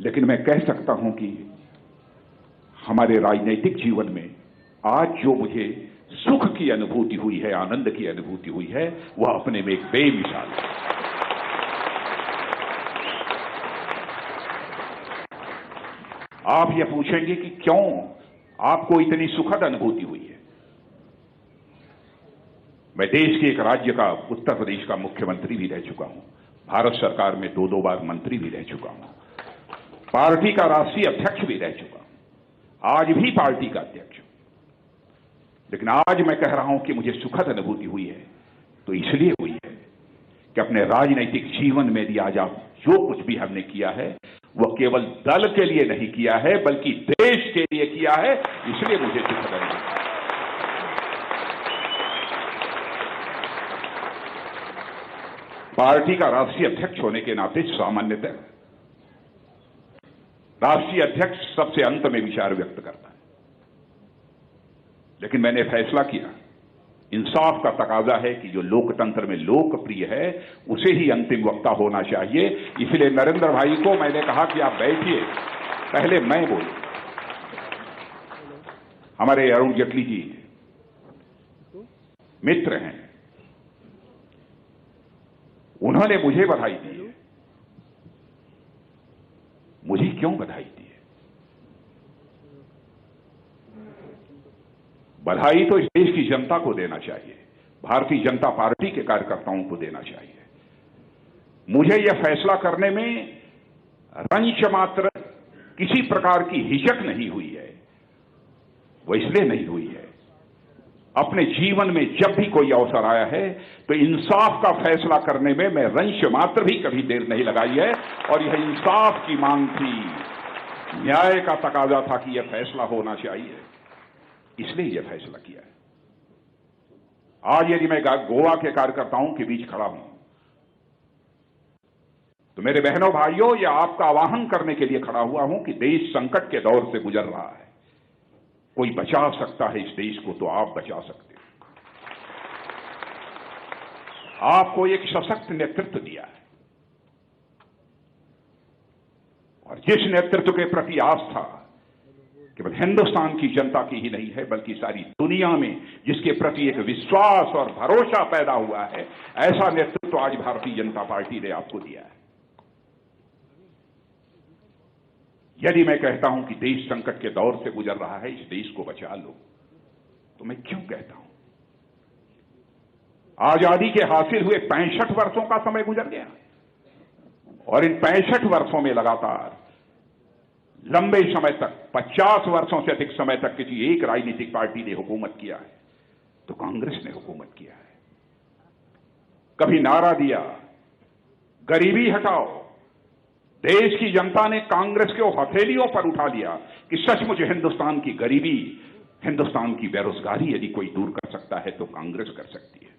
लेकिन मैं कह सकता हूं कि हमारे राजनीतिक जीवन में आज जो मुझे सुख की अनुभूति हुई है, आनंद की अनुभूति हुई है, वह अपने में एक बेमिसाल है। आप यह पूछेंगे कि क्यों आपको इतनी सुखद अनुभूति हुई है। मैं देश के एक राज्य का, उत्तर प्रदेश का मुख्यमंत्री भी रह चुका हूं, भारत सरकार में 2-2 बार मंत्री भी रह चुका हूं, पार्टी का राष्ट्रीय अध्यक्ष भी रह चुका हूं, आज भी पार्टी का अध्यक्ष हूं। लेकिन आज मैं कह रहा हूं कि मुझे सुखद अनुभूति हुई है, तो इसलिए हुई है कि अपने राजनीतिक जीवन में भी आज आप जो कुछ भी हमने किया है वह केवल दल के लिए नहीं किया है, बल्कि देश के लिए किया है, इसलिए मुझे सुखद अनुभूति। पार्टी का राष्ट्रीय अध्यक्ष होने के नाते सामान्यतः राष्ट्रीय अध्यक्ष सबसे अंत में विचार व्यक्त करता है, लेकिन मैंने फैसला किया, इंसाफ का तकाजा है कि जो लोकतंत्र में लोकप्रिय है उसे ही अंतिम वक्ता होना चाहिए। इसलिए नरेंद्र भाई को मैंने कहा कि आप बैठिए, पहले मैं बोलूं। हमारे अरुण जेटली जी मित्र हैं, उन्होंने मुझे बधाई दी है। मुझे क्यों बधाई दी है? बधाई तो इस देश की जनता को देना चाहिए, भारतीय जनता पार्टी के कार्यकर्ताओं को देना चाहिए। मुझे यह फैसला करने में रंच मात्र किसी प्रकार की हिचक नहीं हुई है। वो इसलिए नहीं हुई है, अपने जीवन में जब भी कोई अवसर आया है तो इंसाफ का फैसला करने में मैं रंच मात्र भी कभी देर नहीं लगाई है। और यह इंसाफ की मांग थी, न्याय का तकाजा था कि यह फैसला होना चाहिए, इसलिए यह फैसला किया है। आज यदि मैं गोवा के कार्यकर्ताओं के बीच खड़ा हूं तो मेरे बहनों भाइयों, यह आपका आह्वान करने के लिए खड़ा हुआ हूं कि देश संकट के दौर से गुजर रहा है। कोई बचा सकता है इस देश को तो आप बचा सकते हो। आपको एक सशक्त नेतृत्व दिया है, और जिस नेतृत्व के प्रति आस्था केवल हिंदुस्तान की जनता की ही नहीं है, बल्कि सारी दुनिया में जिसके प्रति एक विश्वास और भरोसा पैदा हुआ है, ऐसा नेतृत्व आज भारतीय जनता पार्टी ने आपको दिया है। यदि मैं कहता हूं कि देश संकट के दौर से गुजर रहा है, इस देश को बचा लो, तो मैं क्यों कहता हूं? आजादी के हासिल हुए 65 वर्षों का समय गुजर गया, और इन 65 वर्षों में लगातार लंबे समय तक, 50 वर्षों से अधिक समय तक किसी एक राजनीतिक पार्टी ने हुकूमत किया है तो कांग्रेस ने हुकूमत किया है। कभी नारा दिया, गरीबी हटाओ, देश की जनता ने कांग्रेस के हथेलियों पर उठा लिया कि सचमुच हिंदुस्तान की गरीबी, हिंदुस्तान की बेरोजगारी यदि कोई दूर कर सकता है तो कांग्रेस कर सकती है।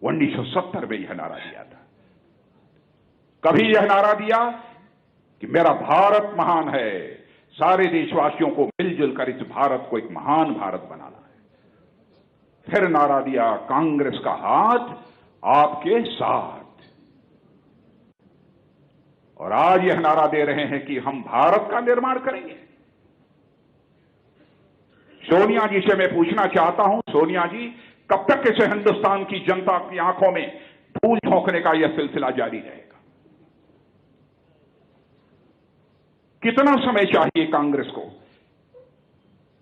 1970 में यह नारा दिया था। कभी यह नारा दिया कि मेरा भारत महान है, सारे देशवासियों को मिलजुल कर इस भारत को एक महान भारत बनाना है। फिर नारा दिया, कांग्रेस का हाथ आपके साथ। और आज यह नारा दे रहे हैं कि हम भारत का निर्माण करेंगे। सोनिया जी से मैं पूछना चाहता हूं, सोनिया जी, कब तक इसे हिंदुस्तान की जनता की आंखों में धूल झोंकने का यह सिलसिला जारी रहेगा? कितना समय चाहिए कांग्रेस को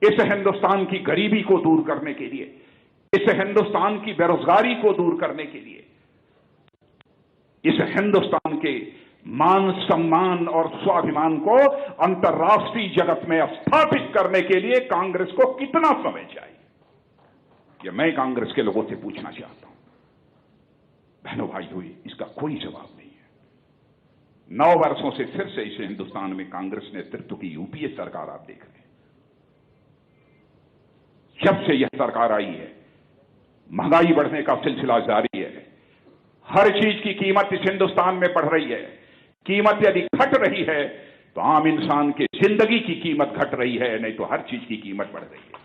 इस हिंदुस्तान की गरीबी को दूर करने के लिए, इस हिंदुस्तान की बेरोजगारी को दूर करने के लिए, इस हिंदुस्तान के मान सम्मान और स्वाभिमान को अंतर्राष्ट्रीय जगत में स्थापित करने के लिए कांग्रेस को कितना समय चाहिए? यह मैं कांग्रेस के लोगों से पूछना चाहता हूं। बहनों भाइयों, इसका कोई जवाब नहीं है। 9 वर्षों से फिर से इस हिंदुस्तान में कांग्रेस नेतृत्व की यूपीए सरकार आप देख रहे हैं। जब से यह सरकार आई है, महंगाई बढ़ने का सिलसिला जारी है। हर चीज की कीमत इस हिंदुस्तान में बढ़ रही है। कीमत यदि घट रही है तो आम इंसान की जिंदगी की कीमत घट रही है, नहीं तो हर चीज की कीमत बढ़ रही है।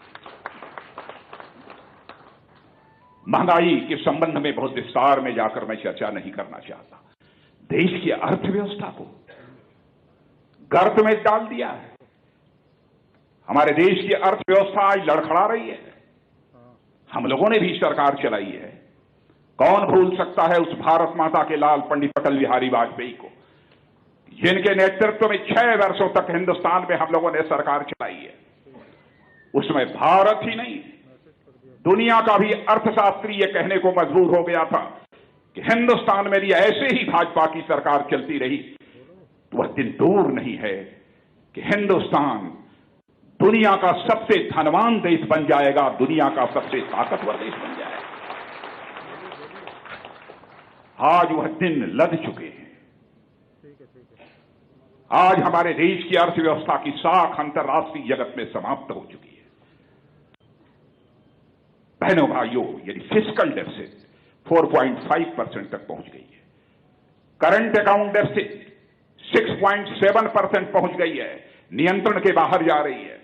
महंगाई के संबंध में बहुत विस्तार में जाकर मैं चर्चा नहीं करना चाहता। देश की अर्थव्यवस्था को गर्त में डाल दिया है। हमारे देश की अर्थव्यवस्था आज लड़खड़ा रही है। हम लोगों ने भी सरकार चलाई है। कौन भूल सकता है उस भारत माता के लाल पंडित अटल बिहारी वाजपेयी को, जिनके नेतृत्व में 6 वर्षों तक हिंदुस्तान में हम लोगों ने सरकार चलाई है। उसमें भारत ही नहीं, दुनिया का भी अर्थशास्त्री ये कहने को मजबूर हो गया था कि हिंदुस्तान में भी ऐसे ही भाजपा की सरकार चलती रही तो वह दिन दूर नहीं है कि हिंदुस्तान दुनिया का सबसे धनवान देश बन जाएगा, दुनिया का सबसे ताकतवर देश बन जाएगा। आज वह दिन लद चुके हैं। आज हमारे देश की अर्थव्यवस्था की साख अंतर्राष्ट्रीय जगत में समाप्त हो चुकी है। बहनों भाइयों, यदि फिस्कल डेफिसिट 4.5% तक पहुंच गई है, करंट अकाउंट डेफिसिट 6.7% पहुंच गई है, नियंत्रण के बाहर जा रही है।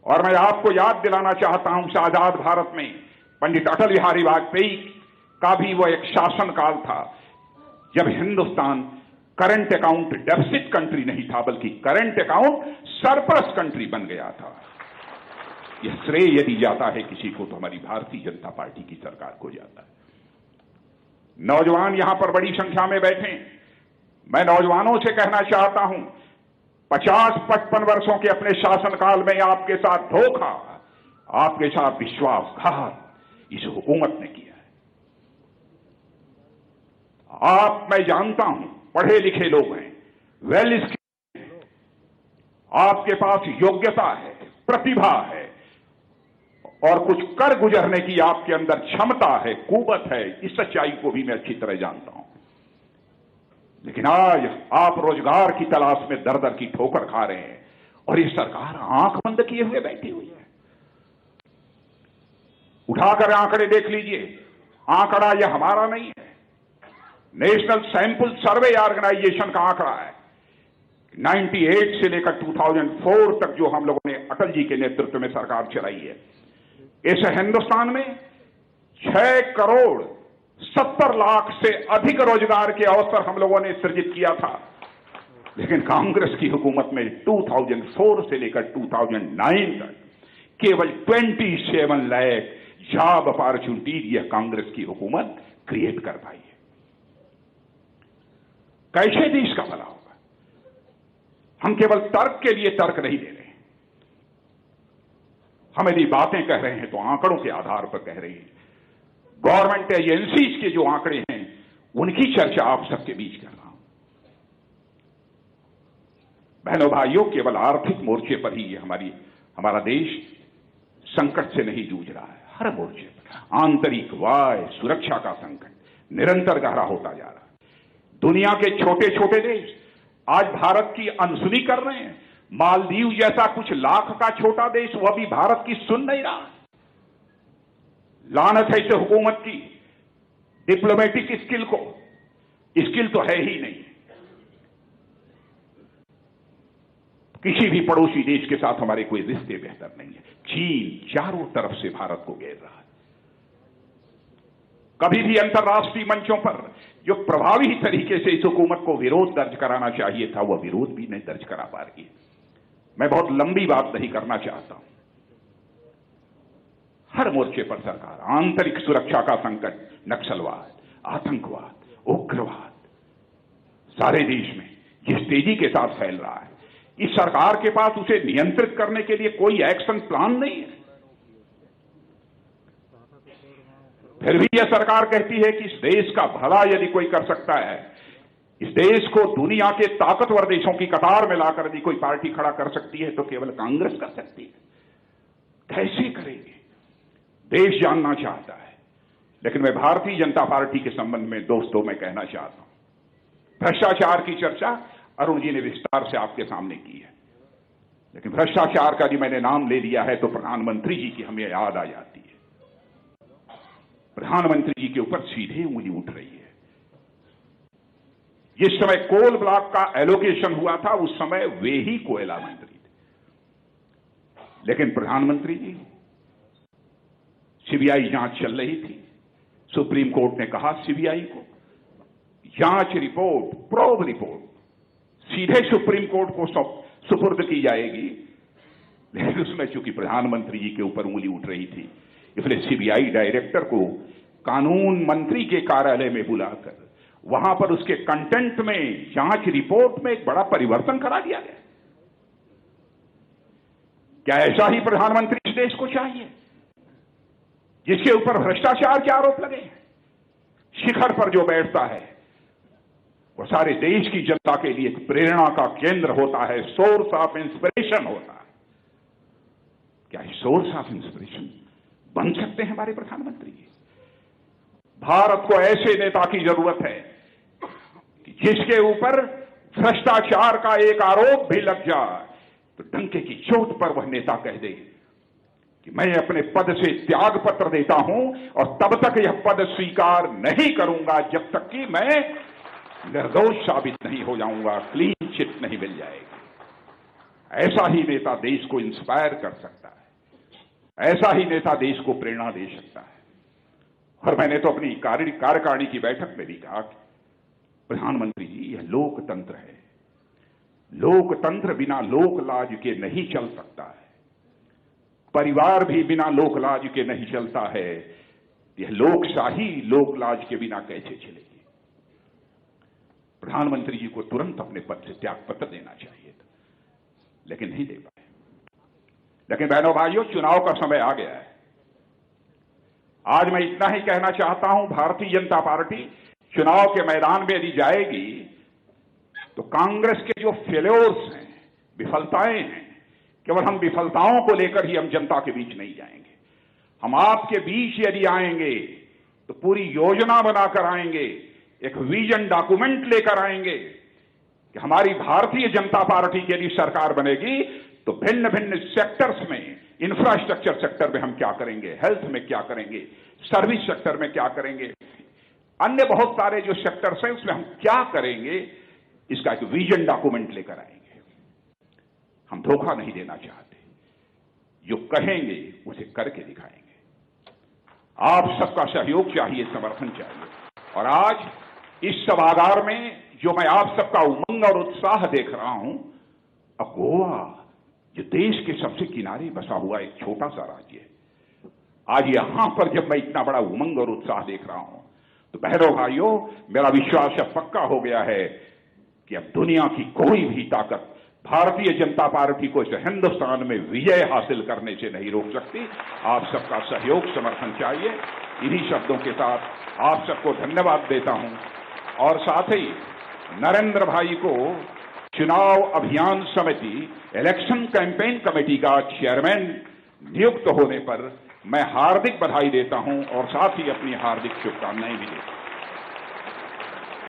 और मैं आपको याद दिलाना चाहता हूं, आजाद भारत में पंडित अटल बिहारी वाजपेयी का भी वो एक शासनकाल था जब Hindustan current account deficit country नहीं था, बल्कि करंट अकाउंट सरप्लस कंट्री बन गया था। यह श्रेय यदि जाता है किसी को तो हमारी भारतीय जनता पार्टी की सरकार को जाता है। नौजवान यहां पर बड़ी संख्या में बैठे, मैं नौजवानों से कहना चाहता हूं, 50-55 वर्षों के अपने शासनकाल में आपके साथ धोखा, आपके साथ विश्वासघात इस हुकूमत ने किया है। आप, मैं जानता हूं, पढ़े लिखे लोग हैं, वेल स्किल्ड हैं, आपके पास योग्यता है, प्रतिभा है और कुछ कर गुजरने की आपके अंदर क्षमता है, कुवत है। इस सच्चाई को भी मैं अच्छी तरह जानता हूं। लेकिन आज आप रोजगार की तलाश में दर दर की ठोकर खा रहे हैं और ये सरकार आंख बंद किए हुए बैठी हुई है। उठाकर आंकड़े देख लीजिए, आंकड़ा यह हमारा नहीं है, नेशनल सैंपल सर्वे ऑर्गेनाइजेशन का आंकड़ा है। 98 से लेकर 2004 तक जो हम लोगों ने अटल जी के नेतृत्व में सरकार चलाई है, इस हिंदुस्तान में 6 करोड़ 70 लाख से अधिक रोजगार के अवसर हम लोगों ने सृजित किया था। लेकिन कांग्रेस की हुकूमत में 2004 से लेकर 2009 तक केवल 27 लाख जॉब अपॉर्चुनिटी यह कांग्रेस की हुकूमत क्रिएट कर पाई है। कैसे देश का भला होगा? हम केवल तर्क के लिए तर्क नहीं दे रहे, हम यदि बातें कह रहे हैं तो आंकड़ों के आधार पर कह रहे हैं। गवर्नमेंट एजेंसीज के जो आंकड़े हैं उनकी चर्चा आप सबके बीच कर रहा हूं। बहनों भाइयों, केवल आर्थिक मोर्चे पर ही हमारा देश संकट से नहीं जूझ रहा है। हर मोर्चे पर आंतरिक वाय सुरक्षा का संकट निरंतर गहरा होता जा रहा है। दुनिया के छोटे छोटे देश आज भारत की अनसुनी कर रहे हैं। मालदीव जैसा कुछ लाख का छोटा देश, वह भी भारत की सुन नहीं रहा। लानत है इस हुकूमत की डिप्लोमेटिक स्किल को, स्किल तो है ही नहीं। किसी भी पड़ोसी देश के साथ हमारे कोई रिश्ते बेहतर नहीं है। चीन चारों तरफ से भारत को घेर रहा है। कभी भी अंतर्राष्ट्रीय मंचों पर जो प्रभावी तरीके से इस हुकूमत को विरोध दर्ज कराना चाहिए था, वह विरोध भी नहीं दर्ज करा पा रही है। मैं बहुत लंबी बात नहीं करना चाहता हूं। हर मोर्चे पर सरकार, आंतरिक सुरक्षा का संकट, नक्सलवाद, आतंकवाद, उग्रवाद सारे देश में जिस तेजी के साथ फैल रहा है, इस सरकार के पास उसे नियंत्रित करने के लिए कोई एक्शन प्लान नहीं है। फिर भी यह सरकार कहती है कि इस देश का भला यदि कोई कर सकता है, इस देश को दुनिया के ताकतवर देशों की कतार में लाकर यदि कोई पार्टी खड़ा कर सकती है तो केवल कांग्रेस कर सकती है। कैसे करेंगे? देश जानना चाहता है। लेकिन मैं भारतीय जनता पार्टी के संबंध में दोस्तों मैं कहना चाहता हूं, भ्रष्टाचार की चर्चा अरुण जी ने विस्तार से आपके सामने की है। लेकिन भ्रष्टाचार का यदि मैंने नाम ले लिया है तो प्रधानमंत्री जी की हमें याद आ जाती है। प्रधानमंत्री जी के ऊपर सीधे उंगली उठ रही है। जिस समय कोल ब्लॉक का एलोकेशन हुआ था उस समय वे ही कोयला मंत्री थे। लेकिन प्रधानमंत्री जी, सीबीआई जांच चल रही थी, सुप्रीम कोर्ट ने कहा सीबीआई को जांच रिपोर्ट, प्रोब रिपोर्ट सीधे सुप्रीम कोर्ट को सुपुर्द की जाएगी, लेकिन उसमें चूंकि प्रधानमंत्री जी के ऊपर उंगली उठ रही थी, इसलिए सीबीआई डायरेक्टर को कानून मंत्री के कार्यालय में बुलाकर वहां पर उसके कंटेंट में, जांच रिपोर्ट में एक बड़ा परिवर्तन करा दिया गया। क्या ऐसा ही प्रधानमंत्री इस देश को चाहिए, जिसके ऊपर भ्रष्टाचार के आरोप लगे? शिखर पर जो बैठता है वो सारे देश की जनता के लिए एक प्रेरणा का केंद्र होता है, सोर्स ऑफ इंस्पिरेशन होता है। क्या सोर्स ऑफ इंस्पिरेशन बन सकते हैं हमारे प्रधानमंत्री जी? भारत को ऐसे नेता की जरूरत है कि जिसके ऊपर भ्रष्टाचार का एक आरोप भी लग जाए तो डंके की चोट पर वह नेता कह दे कि मैं अपने पद से त्याग पत्र देता हूं और तब तक यह पद स्वीकार नहीं करूंगा जब तक कि मैं निर्दोष साबित नहीं हो जाऊंगा, क्लीन चिट नहीं मिल जाएगी। ऐसा ही नेता देश को इंस्पायर कर सकता है, ऐसा ही नेता देश को प्रेरणा दे सकता है। और मैंने तो अपनी कार्यकारिणी की बैठक में भी कहा कि प्रधानमंत्री जी, यह लोकतंत्र है, लोकतंत्र बिना लोकलाज के नहीं चल सकता है, परिवार भी बिना लोकलाज के नहीं चलता है, यह लोकशाही लोकलाज के बिना कैसे चलेगी? प्रधानमंत्री जी को तुरंत अपने पद से त्यागपत्र देना चाहिए था, लेकिन नहीं दे पाए। लेकिन बहनों भाइयों, चुनाव का समय आ गया है। आज मैं इतना ही कहना चाहता हूं, भारतीय जनता पार्टी चुनाव के मैदान में यदि जाएगी तो कांग्रेस के जो फेल्योर्स हैं, विफलताएं हैं, केवल हम विफलताओं को लेकर ही हम जनता के बीच नहीं जाएंगे। हम आपके बीच यदि आएंगे तो पूरी योजना बनाकर आएंगे, एक विजन डॉक्यूमेंट लेकर आएंगे कि हमारी भारतीय जनता पार्टी की यदि सरकार बनेगी तो भिन्न भिन्न सेक्टर्स में, इंफ्रास्ट्रक्चर सेक्टर में हम क्या करेंगे, हेल्थ में क्या करेंगे, सर्विस सेक्टर में क्या करेंगे, अन्य बहुत सारे जो सेक्टर्स हैं उसमें हम क्या करेंगे, इसका एक विजन डॉक्यूमेंट लेकर आएंगे। हम धोखा नहीं देना चाहते, जो कहेंगे उसे करके दिखाएंगे। आप सबका सहयोग चाहिए, समर्थन चाहिए। और आज इस सभागार में जो मैं आप सबका उमंग और उत्साह देख रहा हूं, अब गोवा जो देश के सबसे किनारे बसा हुआ एक छोटा सा राज्य है, आज यहां पर जब मैं इतना बड़ा उमंग और उत्साह देख रहा हूं तो बहनों भाइयों, मेरा विश्वास अब पक्का हो गया है कि अब दुनिया की कोई भी ताकत भारतीय जनता पार्टी को इस हिंदुस्तान में विजय हासिल करने से नहीं रोक सकती। आप सबका सहयोग, समर्थन चाहिए। इन्हीं शब्दों के साथ आप सबको धन्यवाद देता हूं और साथ ही नरेंद्र भाई को चुनाव अभियान समिति, इलेक्शन कैंपेन कमेटी का चेयरमैन नियुक्त होने पर मैं हार्दिक बधाई देता हूं और साथ ही अपनी हार्दिक शुभकामनाएं भी देता हूं।